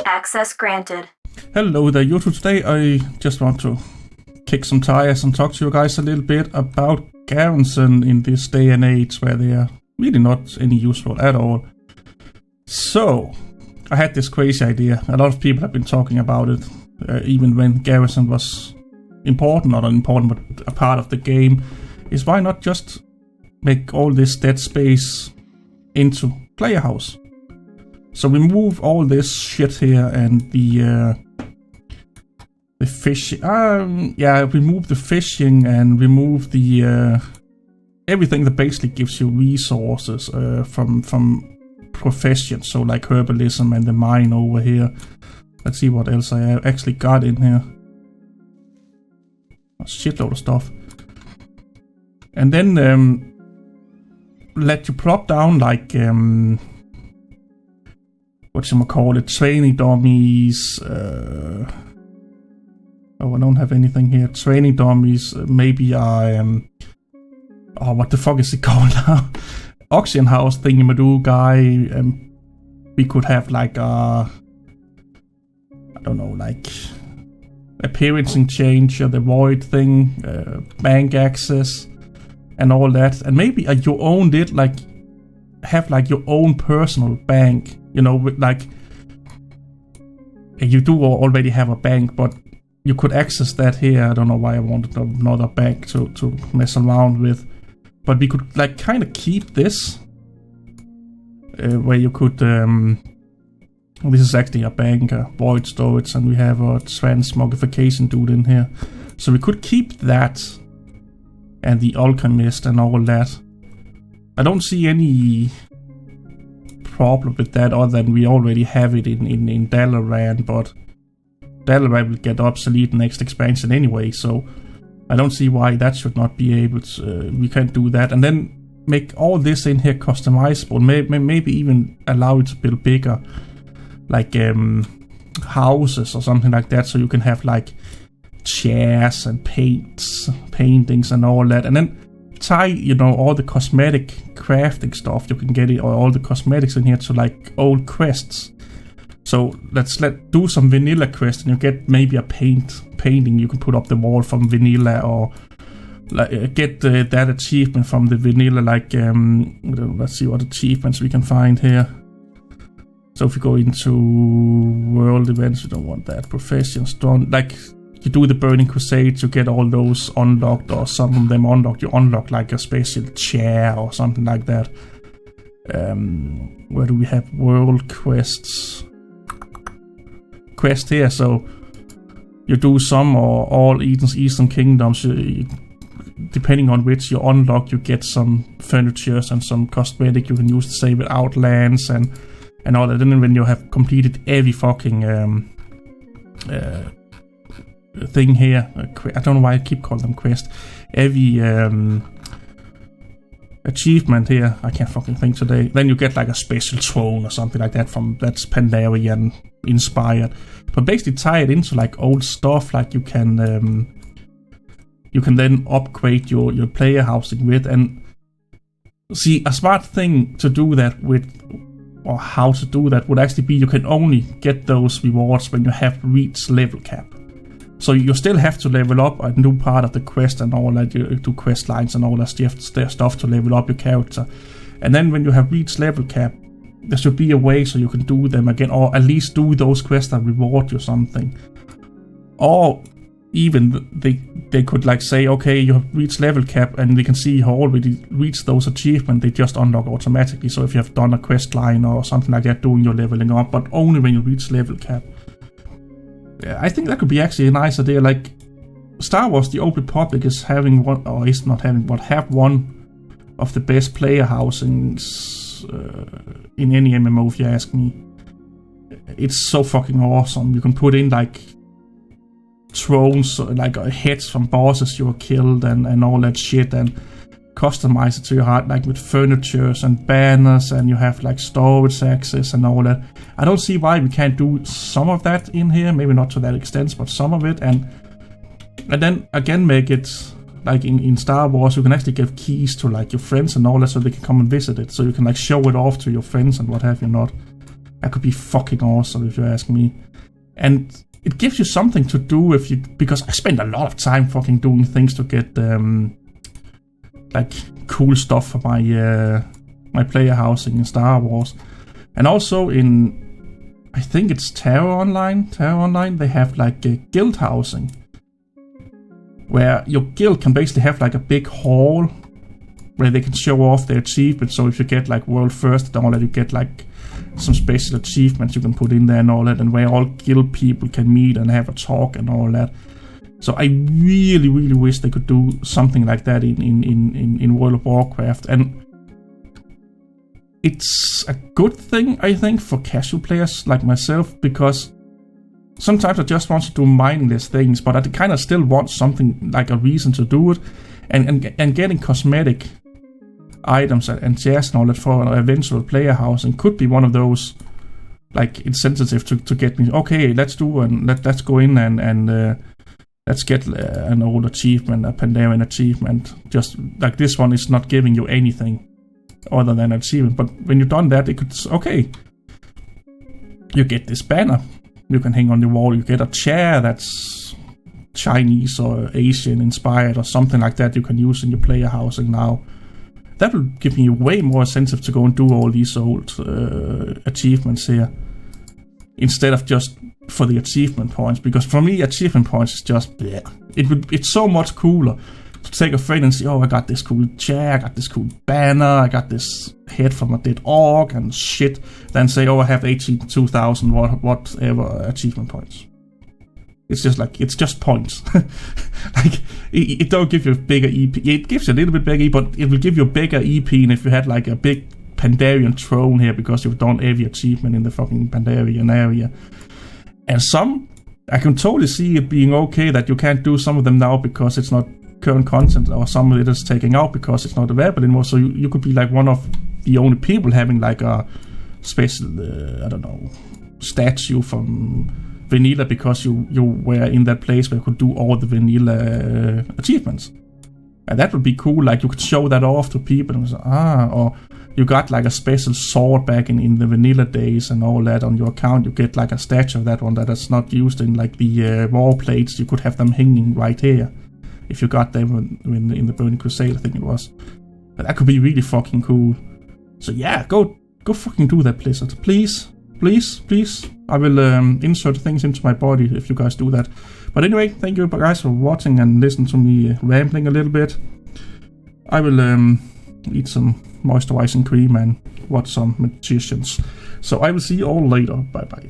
Access granted. Hello there, YouTube. Today I just want to kick some tires and talk to you guys a little bit about garrisons in this day and age where they are really not any useful at all. So, I had this crazy idea. A lot of people have been talking about it, even when garrison was important, not important, but a part of the game, is why not just make all this dead space into player house? So remove all this shit here and the fish. Remove the fishing and remove the everything that basically gives you resources from professions. So like herbalism and the mine over here. Let's see what else I actually got in here. A shitload of stuff. And then let you plop down like training dummies. I don't have anything here. Training dummies. Maybe what the fuck is it called now? Auction house thingy-madoo guy. We could have like appearance changer, the void thing, bank access, and all that. And maybe you owned it, like have like your own personal bank. You know, like you do already have a bank, but you could access that here. I don't know why I wanted another bank to mess around with, but we could like kind of keep this where you could. This is actually a bank, void storage, and we have a transmogrification dude in here, so we could keep that and the alchemist and all that. I don't see any problem with that other than we already have it in Dalaran, but Dalaran will get obsolete next expansion anyway, so I don't see why that should not be able to. We can't do that, and then make all this in here customizable. Maybe even allow it to build bigger, like houses or something like that, so you can have like chairs and paintings and all that, and then tie, all the cosmetic crafting stuff you can get it, or all the cosmetics in here to like old quests. So let's do some vanilla quest, and you get maybe a painting you can put up the wall from vanilla, or like get that achievement from the vanilla. Like let's see what achievements we can find here. So if you go into world events, we don't want that. Professions done. Like you do the Burning Crusades, you get all those unlocked, or some of them unlocked. You unlock like a special chair or something like that. Where do we have world quests? Quest here. So you do some or all Eastern Kingdoms. Depending on which you unlock, you get some furnitures and some cosmetic you can use to save it Outlands and all that. And then when you have completed every fucking thing here, I don't know why I keep calling them quest. Every achievement here, I can't fucking think today. Then you get like a special throne or something like that that's Pandarian inspired. But basically tie it into like old stuff, like you can then upgrade your player housing with. And see, a smart thing to do that with, or how to do that, would actually be you can only get those rewards when you have reached level cap. So you still have to level up and do part of the quest and all that. You do quest lines and all that stuff to level up your character. And then when you have reached level cap, there should be a way so you can do them again, or at least do those quests that reward you something. Or even they could like say, okay, you have reached level cap, and they can see you already reached those achievements. They just unlock automatically. So if you have done a quest line or something like that, doing your leveling up, but only when you reach level cap. I think that could be actually a nice idea. Like Star Wars: The Old Republic is having one, or is not having, but have one of the best player housings in any MMO, if you ask me. It's so fucking awesome. You can put in like thrones, like heads from bosses you were killed, and all that shit, and customize it to your heart, like with furnitures and banners, and you have like storage access and all that. I don't see why we can't do some of that in here, maybe not to that extent, but some of it, and then again make it like in Star Wars, you can actually give keys to like your friends and all that, so they can come and visit it, so you can like show it off to your friends and what have you not. That could be fucking awesome if you ask me. And it gives you something to do because I spend a lot of time fucking doing things to get like cool stuff for my player housing in Star Wars. And also I think it's Terror Online, they have like a guild housing, where your guild can basically have like a big hall where they can show off their achievements. So if you get like world first and all that, you get like some special achievements you can put in there and all that, and where all guild people can meet and have a talk and all that. So I really, really wish they could do something like that in World of Warcraft. And it's a good thing, I think, for casual players like myself, because sometimes I just want to do mindless things, but I kind of still want something like a reason to do it. And getting cosmetic items and shares and all that for an eventual player housing could be one of those like incentives to get me. Okay, let's go in and let's get an old achievement, a Pandaren achievement. Just like this one is not giving you anything other than achievement. But when you've done that, it could, okay, you get this banner you can hang on the wall. You get a chair that's Chinese or Asian inspired or something like that you can use in your player housing now. That will give me way more incentive to go and do all these old achievements here, instead of just for the achievement points. Because for me, achievement points is just bleh. It's so much cooler to take a friend and say, oh, I got this cool chair, I got this cool banner, I got this head from a dead orc and shit, than say, oh, I have 82,000 whatever achievement points. It's just like, it's just points. Like, it don't give you a bigger EP. It gives you a little bit bigger, but it will give you a bigger EP than if you had like a big Pandaren throne here, because you've done every achievement in the fucking Pandaren area. And some, I can totally see it being okay that you can't do some of them now because it's not current content, or some of it is taken out because it's not available anymore. So you could be like one of the only people having like a special, I don't know, statue from vanilla because you were in that place where you could do all the vanilla achievements. And that would be cool. Like, you could show that off to people and say, or you got like a special sword back in the vanilla days and all that on your account. You get like a statue of that one that is not used in like the war plates. You could have them hanging right here if you got them in the Burning Crusade, I think it was. But that could be really fucking cool. So yeah, go fucking do that, Blizzard. Please. I will insert things into my body if you guys do that. But anyway, thank you guys for watching and listen to me rambling a little bit. I will eat some moisturizing cream and watch some magicians. So I will see you all later. Bye bye.